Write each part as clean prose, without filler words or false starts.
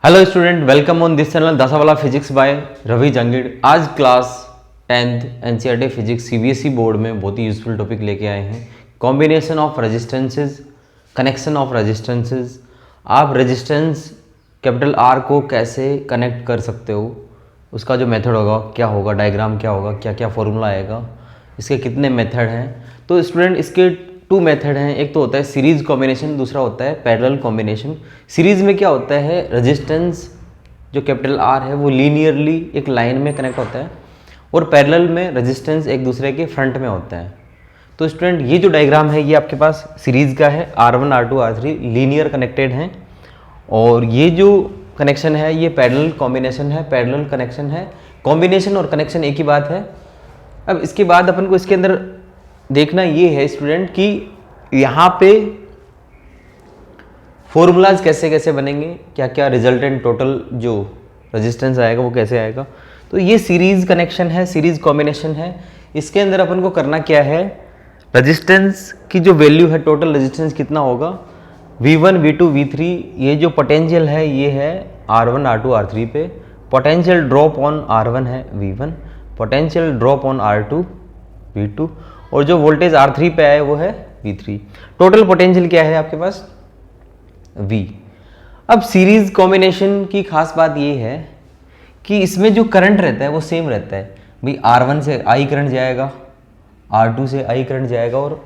Hello student, welcome on this channel दसावाला physics by Ravi Jangid. आज class 10th NCERT physics CBSE board में बहुत ही यूजफुल टॉपिक लेके आए हैं, combination of resistances, connection of resistances. आप रेजिस्टेंस कैपिटल आर को कैसे कनेक्ट कर सकते हो, उसका जो मेथड होगा क्या होगा, डायग्राम क्या होगा, क्या क्या फॉर्मूला आएगा, इसके कितने मेथड हैं। तो स्टूडेंट इसके टू मेथड हैं, एक तो होता है सीरीज कॉम्बिनेशन, दूसरा होता है पैरेलल कॉम्बिनेशन। सीरीज में क्या होता है, रेजिस्टेंस जो कैपिटल आर है वो लीनियरली एक लाइन में कनेक्ट होता है, और पैरेलल में रेजिस्टेंस एक दूसरे के फ्रंट में होता है। तो स्टूडेंट ये जो डायग्राम है ये आपके पास सीरीज का है, R1 R2 R3 linear connected हैं, और ये जो कनेक्शन है ये पैरेलल कॉम्बिनेशन है, पैरेलल कनेक्शन है। कॉम्बिनेशन और कनेक्शन एक ही बात है। अब इसके बाद अपन को इसके अंदर देखना ये है स्टूडेंट कि यहाँ पे फॉर्मूलाज कैसे कैसे बनेंगे, क्या क्या रिजल्टेंट टोटल जो रेजिस्टेंस आएगा वो कैसे आएगा। तो ये सीरीज कनेक्शन है, सीरीज कॉम्बिनेशन है। इसके अंदर अपन को करना क्या है, रेजिस्टेंस की जो वैल्यू है, टोटल रेजिस्टेंस कितना होगा, V1 V2 V3, ये जो पोटेंशियल है ये है R1 R2 R3 पे, पोटेंशियल ड्रॉप ऑन R1 है V1, potential drop on R2 V2, और जो वोल्टेज R3 पे आए वो है V3। टोटल पोटेंशियल क्या है आपके पास, V। अब सीरीज कॉम्बिनेशन की खास बात ये है कि इसमें जो करंट रहता है वो सेम रहता है। भाई R1 से I करंट जाएगा, R2 से I करंट जाएगा, और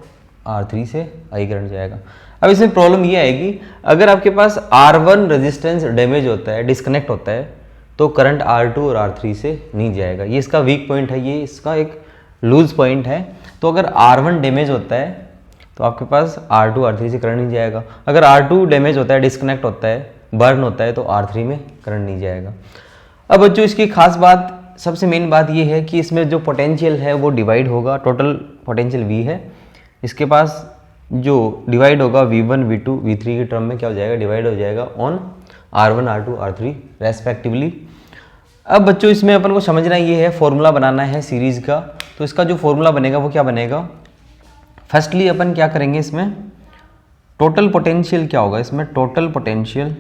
R3 से I करंट जाएगा। अब इसमें प्रॉब्लम ये आएगी, अगर आपके पास R1 रेजिस्टेंस डैमेज होता है, डिस्कनेक्ट होता है, तो करंट R2 और R3 से नहीं जाएगा। ये इसका वीक पॉइंट है, ये इसका एक लूज पॉइंट है। तो अगर R1 डैमेज होता है तो आपके पास R2 R3 से करंट नहीं जाएगा। अगर R2 डैमेज होता है, डिस्कनेक्ट होता है, बर्न होता है, तो R3 में करंट नहीं जाएगा। अब बच्चों इसकी खास बात, सबसे मेन बात ये है कि इसमें जो पोटेंशियल है वो डिवाइड होगा, टोटल पोटेंशियल V है, इसके पास जो डिवाइड होगा V1 V2 V3 के टर्म में क्या हो जाएगा, डिवाइड हो जाएगा on R1 R2 R3 respectively. अब बच्चों इसमें अपन को समझना ये है, फॉर्मूला बनाना है सीरीज का। तो इसका जो फॉर्मूला बनेगा वो क्या बनेगा, फर्स्टली अपन क्या करेंगे, इसमें टोटल पोटेंशियल क्या होगा, इसमें total potential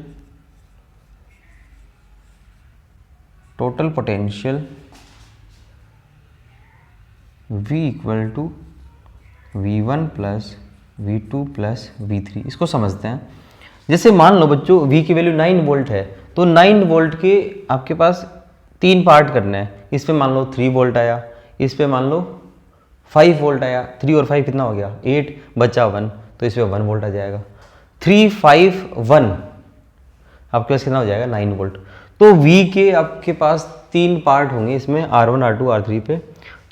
V equal to V1 plus V2 plus V3। इसको समझते हैं। जैसे मान लो बच्चों V की वैल्यू 9 वोल्ट है, तो 9 वोल्ट के आपके पास 3 पार्ट करने हैं। इस पे मान लो 3 वोल्ट आया, इस पे मान लो 5 वोल्ट आया, 3 और 5 कितना हो गया 8, बचा 1, तो इस पे 1 वोल्ट आ जाएगा। 3 5 1 आपके पास कितना हो जाएगा 9 वोल्ट। तो V के आपके पास 3 पार्ट होंगे इसमें, R1 R2 R3 पे।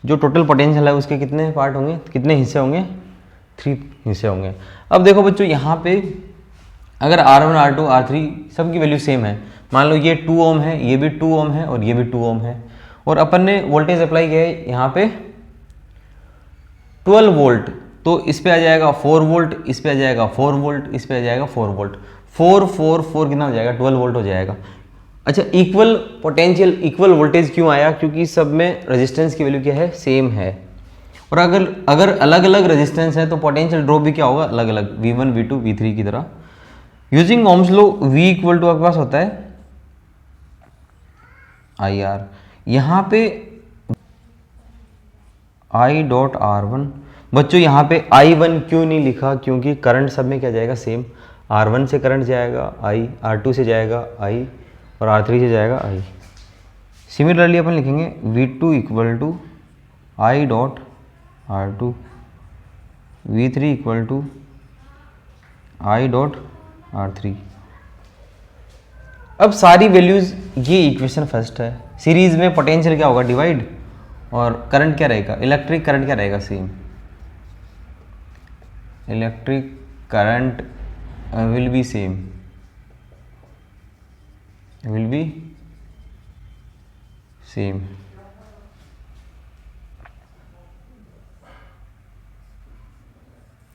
जो टोटल पोटेंशियल है उसके कितने पार्ट होंगे, कितने हिस्से होंगे, 3 हिस्से होंगे। अब देखो बच्चों यहाँ पे अगर R1 R2 R3 सबकी वैल्यू सेम है, मान लो ये 2 ओम है, ये भी 2 ओम है, और ये भी 2 ओम है, और अपन ने वोल्टेज अप्लाई किया है यहाँ पे 12 वोल्ट, तो इस पे आ जाएगा 4 वोल्ट, इस पे आ जाएगा 4 वोल्ट, इस पे आ जाएगा 4 वोल्ट, 4 4 4 कितना हो जाएगा 12 वोल्ट हो जाएगा। अच्छा, इक्वल पोटेंशियल इक्वल वोल्टेज क्यों आया, क्योंकि सब में रेजिस्टेंस की वैल्यू क्या है, सेम है। और अगर अलग अलग रेजिस्टेंस है तो पोटेंशियल ड्रॉप भी क्या होगा, अलग अलग, V1 V2 V3 की तरह। Using Ohm's law V equal to आपके पास होता है IR। यहाँ पे I डॉट R1, बच्चों यहाँ पे I1 क्यों नहीं लिखा, क्योंकि करंट सब में क्या जाएगा सेम, R1 से करंट जाएगा I, R2 से जाएगा I, और R3 से जाएगा I। सिमिलरली अपन लिखेंगे V2 equal to I dot R2, V3 equal to I dot R3। अब सारी वैल्यूज, ये इक्वेशन फर्स्ट है। सीरीज में पोटेंशियल क्या होगा, डिवाइड, और करंट क्या रहेगा, इलेक्ट्रिक करंट क्या रहेगा, same. Electric current will be same, will be same.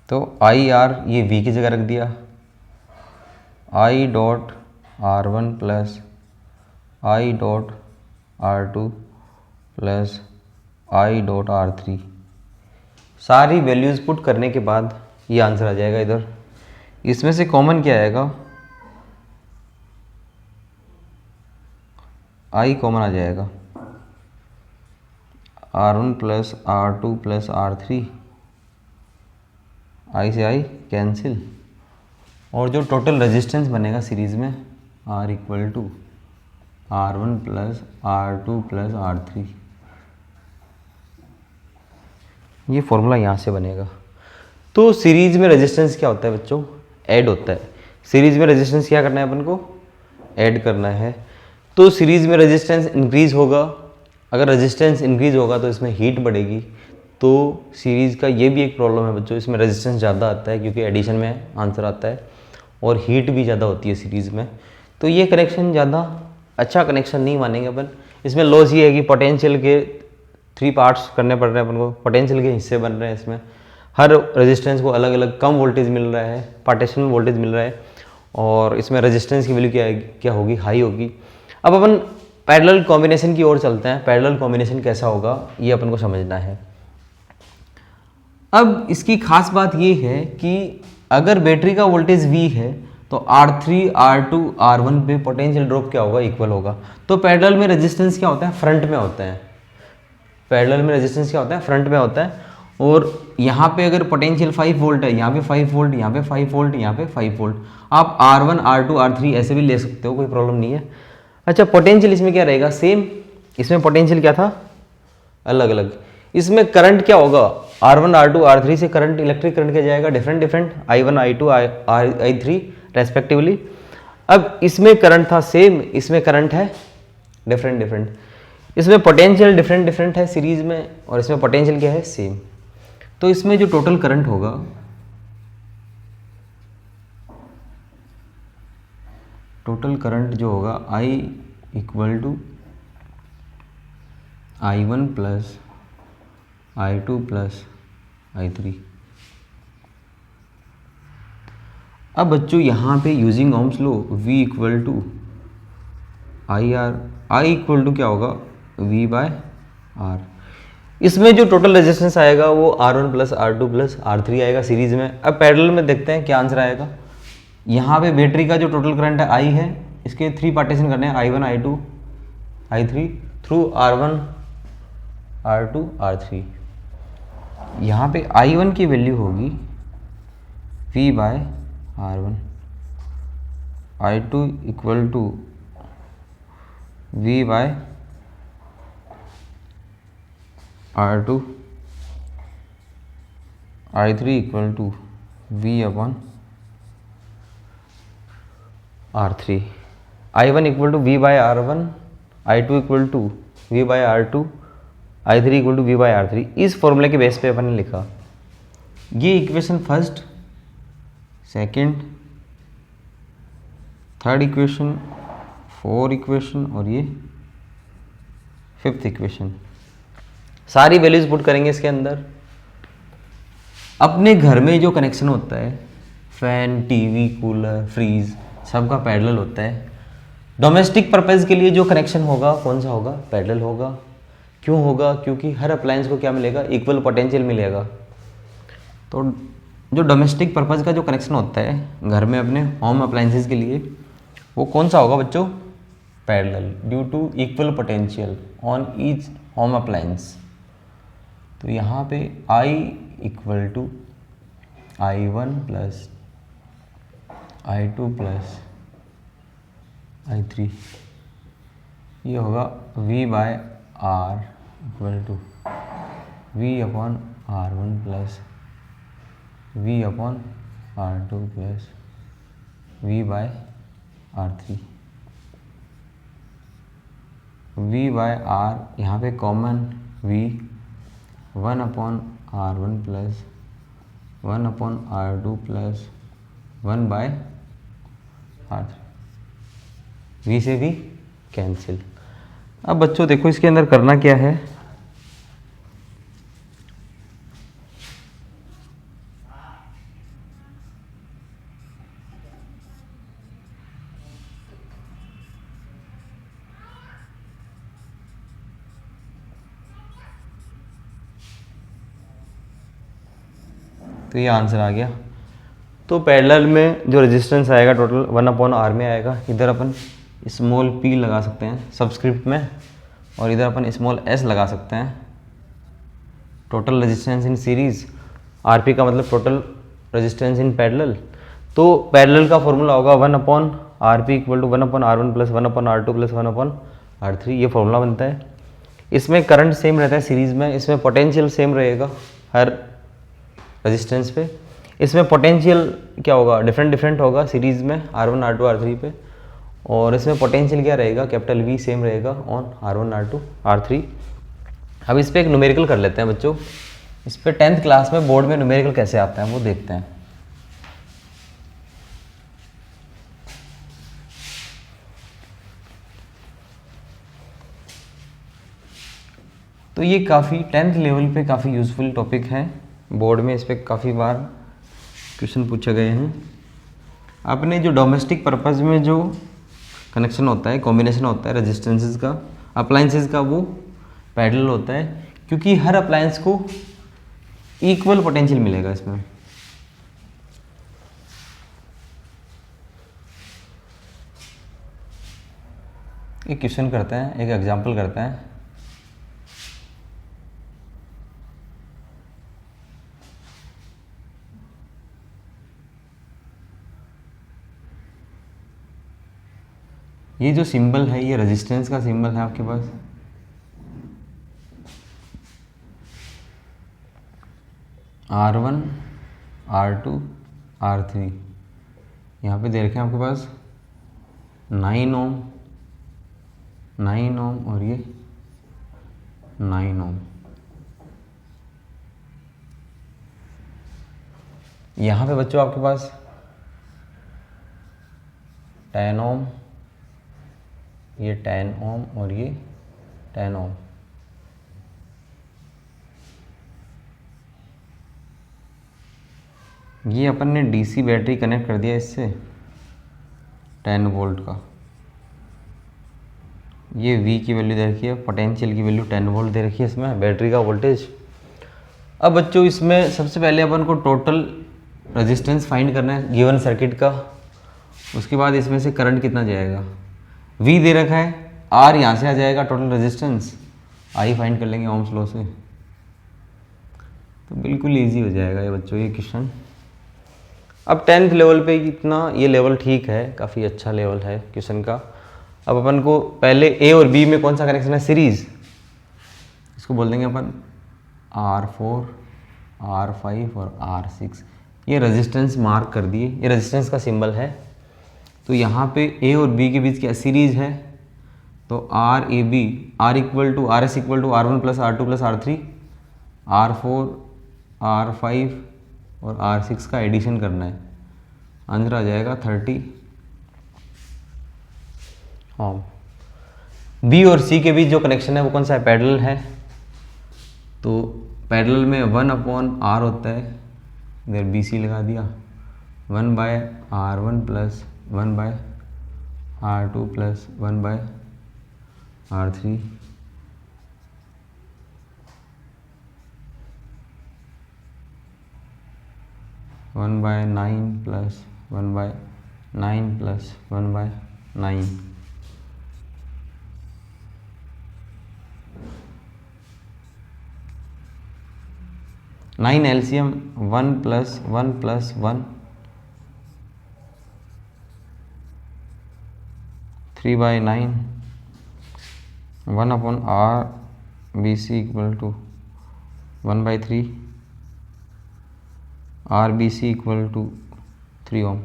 तो IR ये V की जगह रख दिया, I dot R1 plus I dot R2 plus I dot R3। सारी वैल्यूज़ पुट करने के बाद ये आंसर आ जाएगा इधर। इसमें से कॉमन क्या आएगा, आई कॉमन आ जाएगा, R1 plus R2 plus R3, आई से आई कैंसिल, और जो टोटल रेजिस्टेंस बनेगा सीरीज़ में R equal to R1 plus R2 plus R3, ये फॉर्मूला यहाँ से बनेगा। तो सीरीज़ में रेजिस्टेंस क्या होता है बच्चों? ऐड होता है। सीरीज़ में रेजिस्टेंस क्या करना है अपन को? ऐड करना है। तो सीरीज़ में रेजिस्टेंस इंक्रीज़ होगा, अगर रेजिस्टेंस इंक्रीज़ होगा तो इसमें हीट बढ़ेगी। तो सीरीज़ का ये भी एक प्रॉब्लम है बच्चों, इसमें रेजिस्टेंस ज़्यादा आता है क्योंकि एडिशन में आंसर आता है, और हीट भी ज़्यादा होती है सीरीज़ में। तो ये कनेक्शन ज़्यादा अच्छा कनेक्शन नहीं मानेंगे अपन। इसमें लॉस ये है कि पोटेंशियल के 3 पार्ट्स करने पड़ रहे हैं अपन को, पोटेंशियल के हिस्से बन रहे हैं इसमें, हर रेजिस्टेंस को अलग अलग कम वोल्टेज मिल रहा है, पार्टीशनल वोल्टेज मिल रहा है, और इसमें रेजिस्टेंस की वैल्यू क्या होगी? हाई होगी। अब अपन पैरेलल कॉम्बिनेशन की ओर चलते हैं। पैरेलल कॉम्बिनेशन कैसा होगा ये अपन को समझना है। अब इसकी खास बात ये है कि अगर बैटरी का वोल्टेज V है तो R3, R2, R1 पे पोटेंशियल ड्रॉप क्या होगा? इक्वल होगा। तो पैरेलल में रेजिस्टेंस क्या होता है? फ्रंट में होता है। पैरेलल में रेजिस्टेंस क्या होता है? फ्रंट में होता है। और यहाँ पे अगर पोटेंशियल 5 वोल्ट है, यहाँ पे 5 वोल्ट, यहाँ पे 5 वोल्ट, यहाँ पे 5 वोल्ट, आप R1, R2, R3 ऐसे भी ले सकते हो, कोई प्रॉब्लम नहीं है। अच्छा, पोटेंशियल इसमें क्या रहेगा? सेम। इसमें पोटेंशियल क्या था? अलग अलग। इसमें करंट क्या होगा? R1, R2, R3 से करंट, इलेक्ट्रिक करंट क्या जाएगा? Different different, I1, I2, I3 respectively. अब इसमें करंट था सेम, इसमें करंट है डिफरेंट डिफरेंट। इसमें पोटेंशियल डिफरेंट डिफरेंट है सीरीज में, और इसमें पोटेंशियल क्या है? सेम। तो इसमें जो टोटल करंट होगा, टोटल करंट जो होगा I equal to I1 plus I2 plus I3। अब बच्चों यहाँ पे using Ohm's law, V equal to I equal to क्या होगा? V by R। इसमें जो टोटल रेजिस्टेंस आएगा वो R1 plus R2 plus R3 आएगा सीरीज में। अब पैरेलल में देखते हैं क्या आंसर आएगा। यहाँ पे बैटरी का जो टोटल करंट है I है, इसके 3 पार्टीशन करने हैं, I1, I2, I3 through R1, R2, R3। यहाँ पे I1 की वैल्यू होगी V by R1, I2 equal to V by R2, I3 equal to V upon R3, I1 equal to V by R1, I2 equal to V by R2, I3 equal to V by R3। इस फॉर्मूले के base पे अपन ने लिखा। ये equation first, second, third equation, fourth equation, और ये fifth equation. सारी वैल्यूज पुट करेंगे इसके अंदर। अपने घर में जो कनेक्शन होता है, फैन, टीवी, कूलर, फ्रीज, सबका पैरेलल होता है। डोमेस्टिक पर्पज़ के लिए जो कनेक्शन होगा कौन सा होगा? पैरेलल होगा। क्यों होगा? क्योंकि हर अप्लायंस को क्या मिलेगा? इक्वल पोटेंशियल मिलेगा। तो जो डोमेस्टिक पर्पज़ का जो कनेक्शन होता है घर में अपने होम अप्लायंसेस के लिए, वो कौन सा होगा बच्चों? Parallel, due to equal potential on each home appliance. तो यहाँ पे I equal to I1 plus I2 plus I3, ये होगा V by R equal to V upon R1 plus V upon R2 plus V by R3। V by R यहाँ पे common V, 1 upon R1 plus 1 upon R2 plus 1 by R3, V से V cancel. अब बच्चों देखो इसके अंदर करना क्या है। तो ये आंसर आ गया। तो पैरेलल में जो रेजिस्टेंस आएगा टोटल 1 अपॉन R में आएगा। इधर अपन स्मॉल p लगा सकते हैं सबस्क्रिप्ट में, और इधर अपन स्मॉल s लगा सकते हैं। Total resistance in series, RP का मतलब टोटल रेजिस्टेंस इन पैरेलल। तो पैरेलल का फॉर्मूला होगा 1/RP equal to 1/R1 plus 1/R2 plus 1/R3, ये फॉर्मूला बनता है। इसमें करंट सेम रहता है सीरीज़ में, इसमें पोटेंशियल सेम रहेगा हर रेजिस्टेंस पे। इसमें पोटेंशियल क्या होगा, डिफरेंट होगा सीरीज़ में R1 R2 R3 पे, और इसमें पोटेंशियल क्या रहेगा, कैपिटल V सेम रहेगा ऑन R1 R2 R3। अब इस पर एक न्यूमेरिकल कर लेते हैं बच्चों। इस पर 10th क्लास में बोर्ड में न्यूमेरिकल कैसे आता है वो देखते हैं। तो ये काफ़ी 10th लेवल पे काफ़ी यूज़फुल टॉपिक है, बोर्ड में इस पर काफ़ी बार क्वेश्चन पूछे गए हैं। आपने जो डोमेस्टिक पर्पज़ में जो कनेक्शन होता है, कॉम्बिनेशन होता है रेजिस्टेंसेस का, अप्लायंसेस का, वो पैरेलल होता है, क्योंकि हर अप्लायंस को इक्वल पोटेंशियल मिलेगा इसमें। एक क्वेश्चन करते हैं, एक एग्जांपल करते हैं। ये जो सिंबल है ये रेजिस्टेंस का सिंबल है आपके पास। R1 R2 R3 यहाँ पे दे रखे हैं आपके पास 9 ओम, 9 ओम और ये 9 ओम। यहाँ पे बच्चों आपके पास 10 ओम, ये 10 ओम और ये 10 ओम। ये अपन ने डीसी बैटरी कनेक्ट कर दिया इससे 10 वोल्ट का। ये V की वैल्यू दे रखी है, पोटेंशियल की वैल्यू 10 वोल्ट दे रखी है इसमें, बैटरी का वोल्टेज। अब बच्चों इसमें सबसे पहले अपन को टोटल रेजिस्टेंस फाइंड करना है गिवन सर्किट का। उसके बाद इसमें से करंट कितना जाएगा, V दे रखा है, R यहाँ से आ जाएगा टोटल रेजिस्टेंस, I फाइंड कर लेंगे ओम्स लॉ से। तो बिल्कुल ईजी हो जाएगा ये बच्चों ये क्वेश्चन। अब 10th लेवल पे इतना ये लेवल ठीक है, काफ़ी अच्छा लेवल है क्वेश्चन का। अब अपन को पहले A और B में कौन सा कनेक्शन है, सीरीज़, इसको बोल देंगे अपन R4 R5 और R6। ये रेजिस्टेंस मार्क कर दिए, ये रेजिस्टेंस का सिंबल है। तो यहाँ पे A और B के बीच क्या सीरीज़ है, तो RAB, R equal to RS equal to R1 plus R2 plus R3, R4 R5 और R6 का एडिशन करना है, आंसर आ जाएगा 30 ओम। B और C के बीच जो कनेक्शन है वो कौन सा है, पैरेलल है। तो पैरेलल में 1/R होता है, इधर BC लगा दिया, 1/R1 plus 1/R2 plus 1/R3, one by 9 plus 1/9 plus 1/9। Nine LCM 1 plus 1 plus 1, 3/9, 1/RBC equal to 1/3, RBC equal to 3 ohm.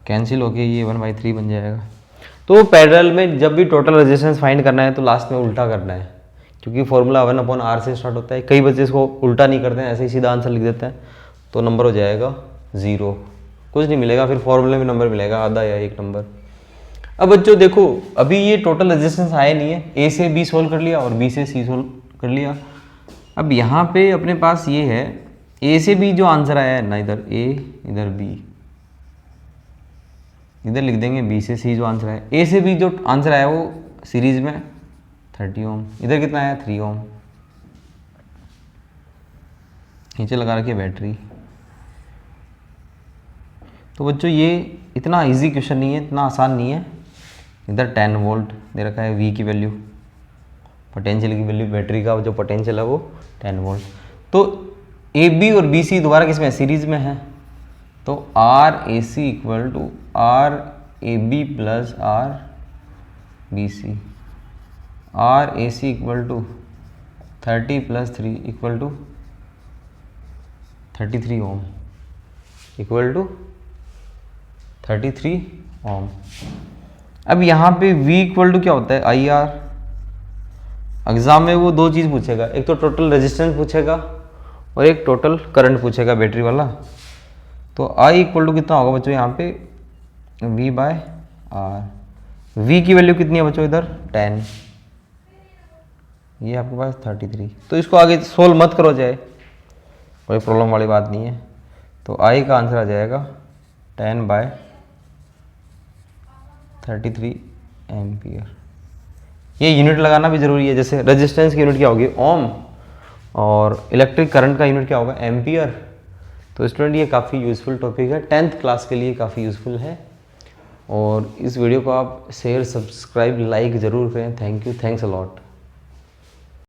Cancel हो गया, ये 1/3 बन जाएगा। तो पैरेलल में जब भी टोटल रेजिस्टेंस फाइंड करना है तो लास्ट में उल्टा करना है, क्योंकि फॉर्मूला 1/R से स्टार्ट होता है। कई बच्चे इसको उल्टा नहीं करते हैं, ऐसे ही सीधा आंसर लिख देते हैं, तो नंबर हो जाएगा 0, कुछ नहीं मिलेगा, फिर फॉर्मूले में नंबर मिलेगा आधा या 1 नंबर। अब बच्चों देखो, अभी ये टोटल रेजिस्टेंस आया नहीं है, A से B सोल्व कर लिया और B से C सोल्व कर लिया। अब यहाँ पे अपने पास ये है, A से B जो आंसर आया है ना, इधर A इधर B, इधर लिख देंगे B से C जो आंसर है। A से B जो आंसर आया वो सीरीज में 30 ओम, इधर कितना आया 3 ओम, नीचे लगा रखी है बैटरी। तो बच्चों ये इतना इजी क्वेश्चन नहीं है, इतना आसान नहीं है, इधर 10 वोल्ट दे रखा है, V की वैल्यू, पोटेंशियल की वैल्यू, बैटरी का जो पोटेंशियल है वो 10 वोल्ट। तो AB और BC दोबारा किस में है, सीरीज में है, तो RAC equal to RAB plus RBC, RAC equal to 30 plus 3 equal to 33 ohm, equal to 33 ohm. अब यहाँ पे V इक्वल टू क्या होता है, IR। एग्जाम में वो दो चीज़ पूछेगा, एक तो टोटल रेजिस्टेंस पूछेगा और एक टोटल करंट पूछेगा बैटरी वाला। तो I इक्वल टू कितना होगा बच्चों यहाँ पे, V बाय R। V की वैल्यू कितनी है बच्चों इधर 10, ये आपके पास 33। तो इसको आगे सोल्व मत करो जाए, कोई प्रॉब्लम वाली बात नहीं है। तो I का आंसर आ जाएगा 10 बाय 33 एम्पियर। ये यूनिट लगाना भी ज़रूरी है, जैसे रेजिस्टेंस की यूनिट क्या होगी, ओम, और इलेक्ट्रिक करंट का यूनिट क्या होगा, एम्पियर। तो स्टूडेंट ये काफ़ी यूज़फुल टॉपिक है, 10th क्लास के लिए काफ़ी यूज़फुल है। और इस वीडियो को आप शेयर, सब्सक्राइब, लाइक ज़रूर करें। Thank you, thanks a lot.